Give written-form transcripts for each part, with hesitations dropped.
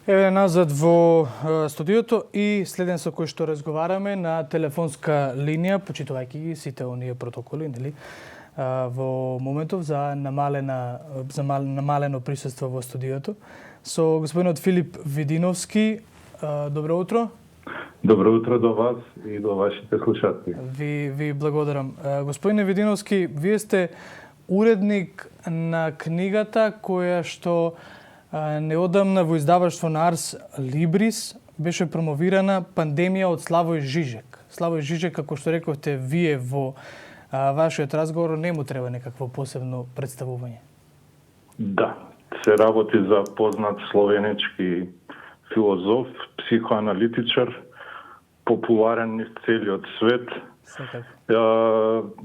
Еве назад во студиото и следен со кој што разговараме на телефонска линија, почитувајќи ги сите оние протоколи, нели? Во моментов за намалено присуство во студиото со господинот Филип Видиновски. Добро утро. Добро утро до вас и до вашите слушатели. Ви благодарам. Господине Видиновски, вие сте уредник на книгата која што неодамна во издаваштво на Арс Либрис беше промовирана "Пандемија" од Славој Жижек. Славој Жижек, како што рековте вие во вашиот разговор, не му треба некакво посебно представување. Да, се работи за познат словенечки филозоф, психоаналитичар, популарен низ целиот свет.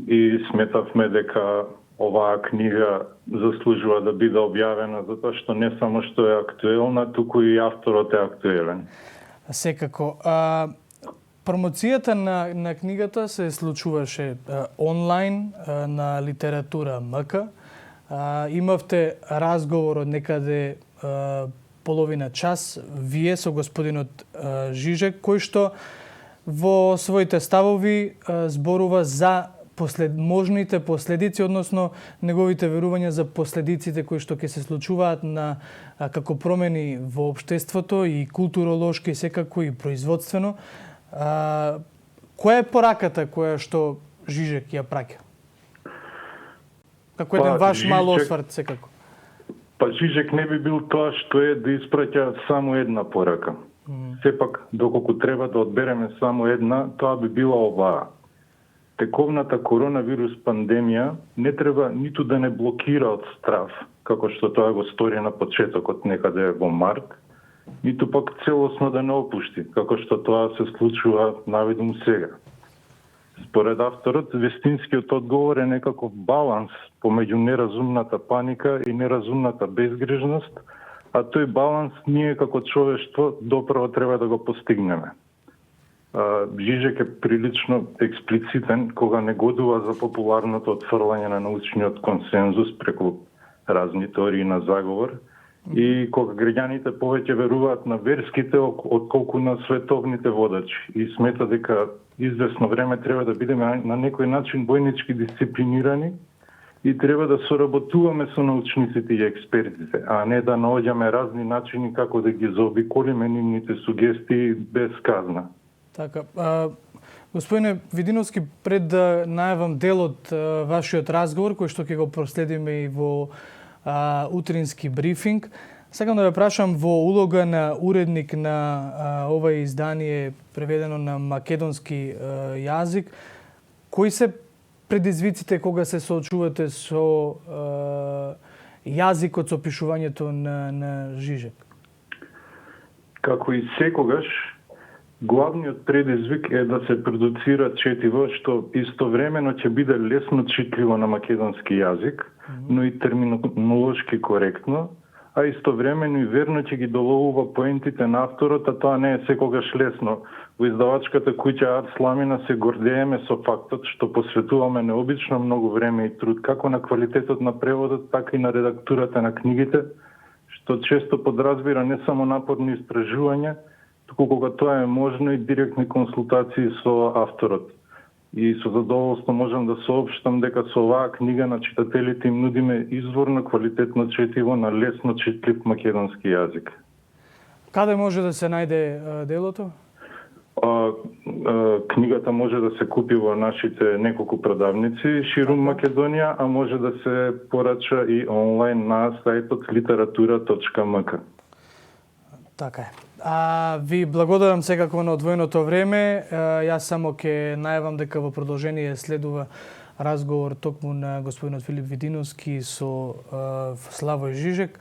И сметавме дека оваа книга заслужува да биде објавена, затоа што не само што е актуелна, туку и авторот е актуелен. Секако. Промоцијата на книгата се случуваше онлайн на Литература МК. Имавте разговор од некаде половина час вие со господинот Жижек, кој што во своите ставови зборува за можните последици, односно неговите верувања за последиците кои што ќе се случуваат на како промени во општеството и културолошки, секако и производствено. Која е пораката која што Жижек ја праќа? Како еден ваш мал осврт, секако. Жижек не би бил тоа што е да испраќа само една порака. Сепак, доколку треба да одбереме само една, тоа би била оваа. Тековната коронавирус пандемија не треба ниту да не блокира од страв, како што тоа го стори на почетокот некаде во март, ниту пак целосно да не опушти, како што тоа се случува наведум сега. Според авторот, вистинскиот одговор е некаков баланс помеѓу неразумната паника и неразумната безгрижност, а тој баланс ние како човештво доправо треба да го постигнеме. Жижек е прилично експлицитен кога негодува за популарното отфрлање на научниот консензус преку разни теории на заговор и кога граѓаните повеќе веруваат на верските отколку на световните водачи и смета дека извесно време треба да бидеме на некој начин војнички дисциплинирани и треба да соработуваме со научниците и експертите, а не да наоѓаме разни начини како да ги заобиколиме нивните сугестии без казна. Така, господине Видиновски, пред да најавам дел од вашиот разговор, кој што ќе го проследиме и во утрински брифинг, сакам да ве прашам во улога на уредник на ова издание преведено на македонски јазик, кои се предизвиците кога се соочувате со јазикот, со пишувањето на Жижек? Како и секогаш, главниот предизвик е да се продуцира четиво што истовремено ќе биде лесно читливо на македонски јазик, но и терминолошки коректно, а истовремено и верно ќе ги доловува поентите на авторот, а тоа не е секогаш лесно. Во издавачката куќа Арс Ламина се гордееме со фактот што посветуваме необично многу време и труд како на квалитетот на преводот, така и на редактурата на книгите, што често подразбира не само напорни истражувања, туку кога тоа е можно и директни консултации со авторот. И со задоволство можам да соопштам дека со оваа книга на читателите им нудиме изворно квалитетно четиво на лесно читлив македонски јазик. Каде може да се најде делото? Книгата може да се купи во нашите неколку продавници ширум Македонија, а може да се порача и онлайн на сајтот literatura.mk. Така е. Ви благодарам секако на одвоеното време. Јас само ќе најавам дека во продолжение следува разговор токму на господинот Филип Видиновски со Славој Жижек.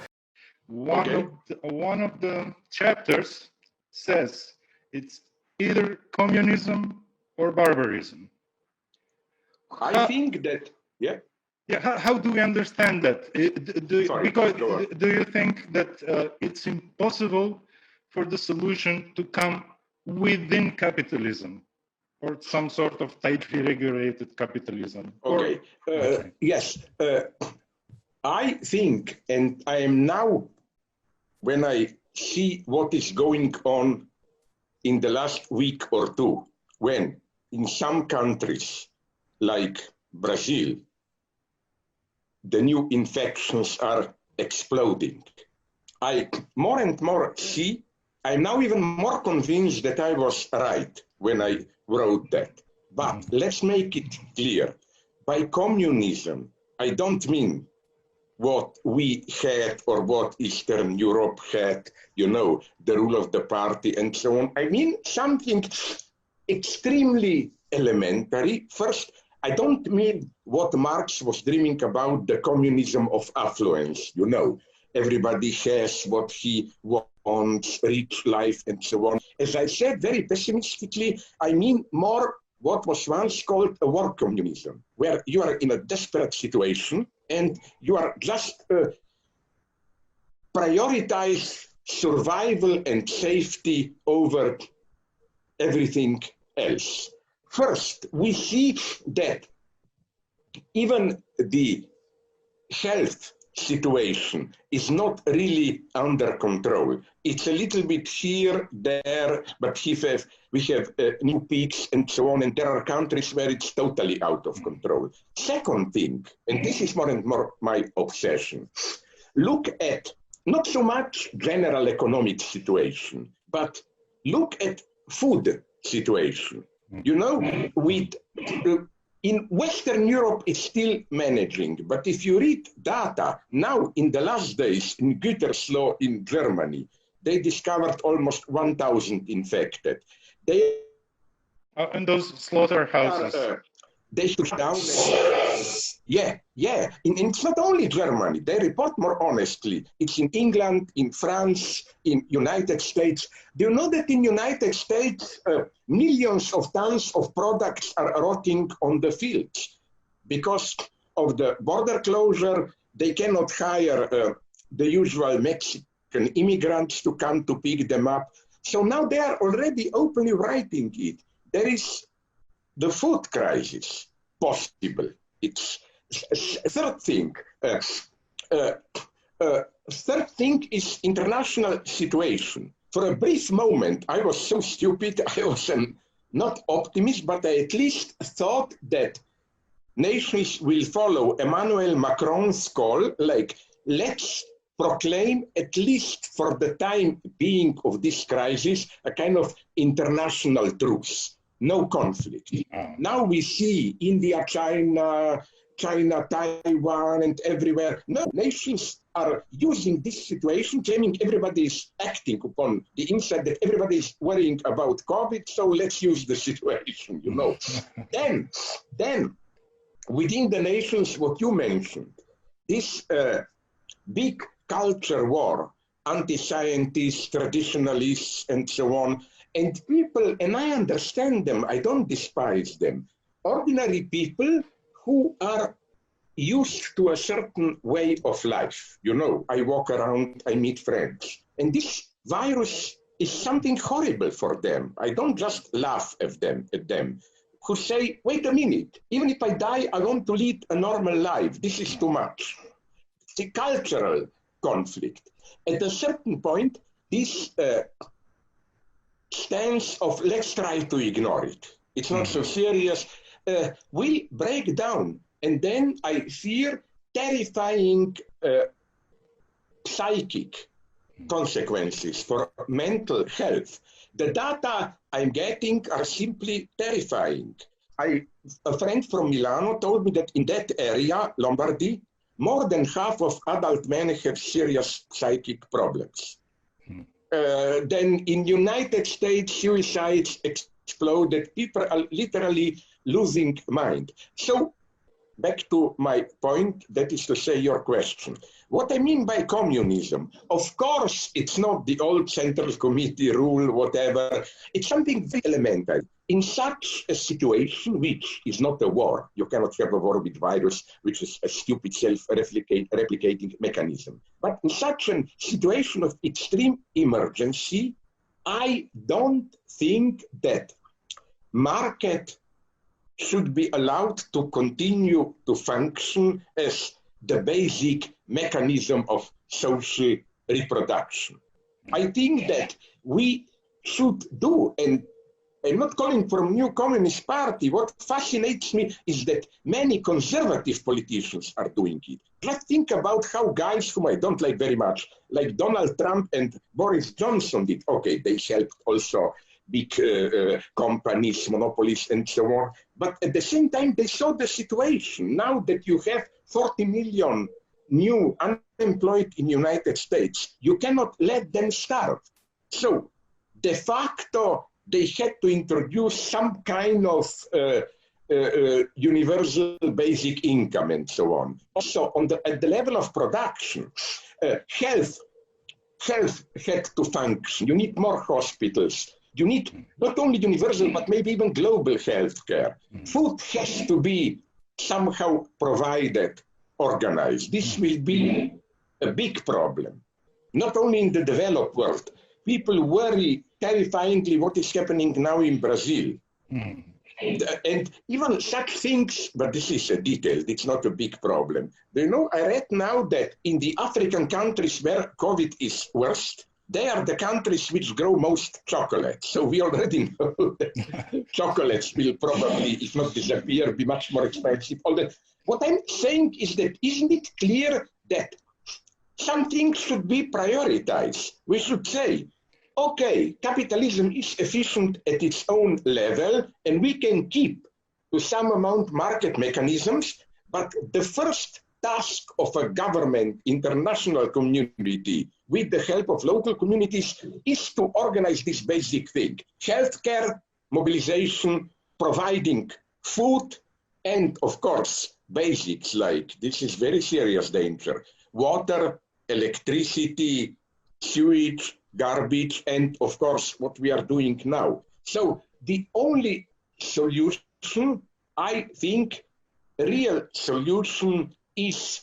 One of the chapters says it's either communism or barbarism. I think that, how do we understand that? Do you think that it's impossible for the solution to come within capitalism or some sort of tightly regulated capitalism? Okay. Yes. I think, and I am now, when I see what is going on in the last week or two, when in some countries like Brazil, the new infections are exploding. I more and more see, I'm now even more convinced that I was right when I wrote that. But let's make it clear. By communism, I don't mean what we had or what Eastern Europe had, you know, the rule of the party and so on. I mean something extremely elementary. First, I don't mean what Marx was dreaming about, the communism of affluence, you know. Everybody has what he wants, rich life and so on. As I said very pessimistically, I mean more what was once called a war communism, where you are in a desperate situation and you are just prioritize survival and safety over everything else. First, we see that even the health situation is not really under control. It's a little bit here, there, but we have new peaks and so on, and there are countries where it's totally out of control. Second thing, and this is more and more my obsession, look at not so much general economic situation, but look at food situation. You know, with in Western Europe, it's still managing, but if you read data, now in the last days in Gütersloh in Germany, they discovered almost 1,000 infected. They and those slaughterhouses. They took down. Yeah. It's not only Germany. They report more honestly. It's in England, in France, in United States. Do you know that in United States, millions of tons of products are rotting on the fields because of the border closure? They cannot hire the usual Mexican immigrants to come to pick them up. So now they are already openly writing it. There is the food crisis possible. It's third thing. Third thing is international situation. For a brief moment, I was so stupid. I was not optimist, but I at least thought that nations will follow Emmanuel Macron's call, like, let's proclaim, at least for the time being of this crisis, a kind of international truce. No conflict. Now we see India, China, Taiwan, and everywhere. No, nations are using this situation, claiming everybody is acting upon the insight that everybody is worrying about COVID, so let's use the situation, you know. Then, within the nations, what you mentioned, this big culture war, anti-scientists, traditionalists, and so on, and people, and I understand them, I don't despise them, ordinary people who are used to a certain way of life. You know, I walk around, I meet friends, and this virus is something horrible for them. I don't just laugh at them, who say, wait a minute, even if I die, I want to lead a normal life. This is too much. It's a cultural conflict. At a certain point, this stance of let's try to ignore it, it's not so serious, will break down. And then I fear terrifying psychic consequences for mental health. The data I'm getting are simply terrifying. A friend from Milano told me that in that area, Lombardy, more than half of adult men have serious psychic problems. Then in United States, suicides exploded. People are literally losing mind. So back to my point, that is to say your question. What I mean by communism, of course, it's not the old central committee rule, whatever. It's something very elementary. In such a situation, which is not a war, you cannot have a war with virus, which is a stupid self-replicating mechanism. But in such a situation of extreme emergency, I don't think that market should be allowed to continue to function as the basic mechanism of social reproduction. I think that we should do, and I'm not calling for a new communist party. What fascinates me is that many conservative politicians are doing it. Just think about how guys whom I don't like very much, like Donald Trump and Boris Johnson did. Okay, they helped also big companies, monopolies, and so on. But at the same time, they saw the situation. Now that you have 40 million new unemployed in the United States, you cannot let them starve. So, de facto, they had to introduce some kind of universal basic income and so on. Also, at the level of production, health had to function. You need more hospitals. You need not only universal, but maybe even global health care. Food has to be somehow provided, organized. This will be a big problem, not only in the developed world. People worry terrifyingly what is happening now in Brazil. And even such things, but this is a detail, it's not a big problem. Do you know, I read now that in the African countries where COVID is worst, they are the countries which grow most chocolate. So we already know that chocolates will probably, if not disappear, be much more expensive. What I'm saying is that isn't it clear that some things should be prioritized? We should say, okay, capitalism is efficient at its own level, and we can keep to some amount market mechanisms, but the first task of a government, international community, with the help of local communities, is to organize this basic thing. Healthcare, mobilization, providing food, and of course, basics like, this is very serious danger, water, electricity, sewage, garbage, and of course, what we are doing now. So the only solution, I think, real solution is,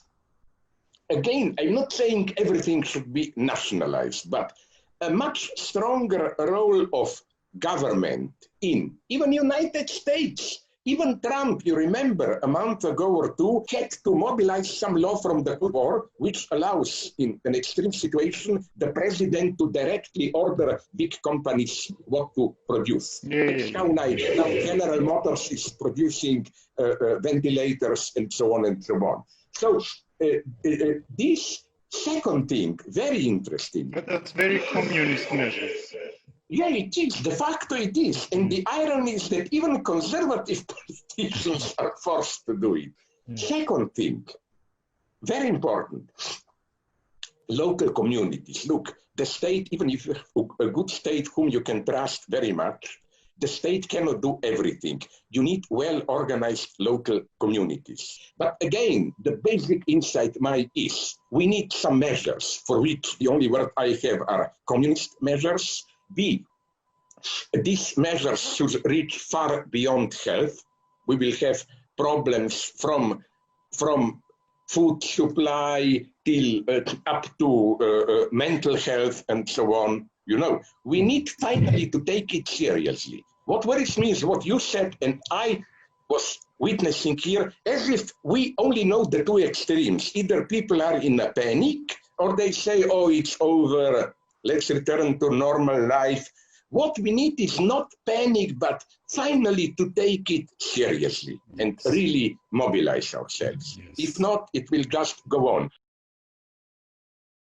again, I'm not saying everything should be nationalized, but a much stronger role of government in even United States. Even Trump, you remember, a month ago or two, had to mobilize some law from the war, which allows, in an extreme situation, the president to directly order big companies what to produce. That's how nice. Now General Motors is producing ventilators and so on and so on. So this second thing, very interesting. But that's very communist measures. Yeah, it is. De facto it is. And the irony is that even conservative politicians are forced to do it. Second thing, very important, local communities. Look, the state, even if you have a good state whom you can trust very much, the state cannot do everything. You need well-organized local communities. But again, the basic insight is we need some measures for which the only word I have are communist measures. B, these measures should reach far beyond health. We will have problems from food supply till up to mental health and so on. You know, we need finally to take it seriously. What worries me is what you said, and I was witnessing here, as if we only know the two extremes. Either people are in a panic, or they say, oh, it's over, let's return to normal life. What we need is not panic, but finally to take it seriously and really mobilize ourselves. If not, it will just go on.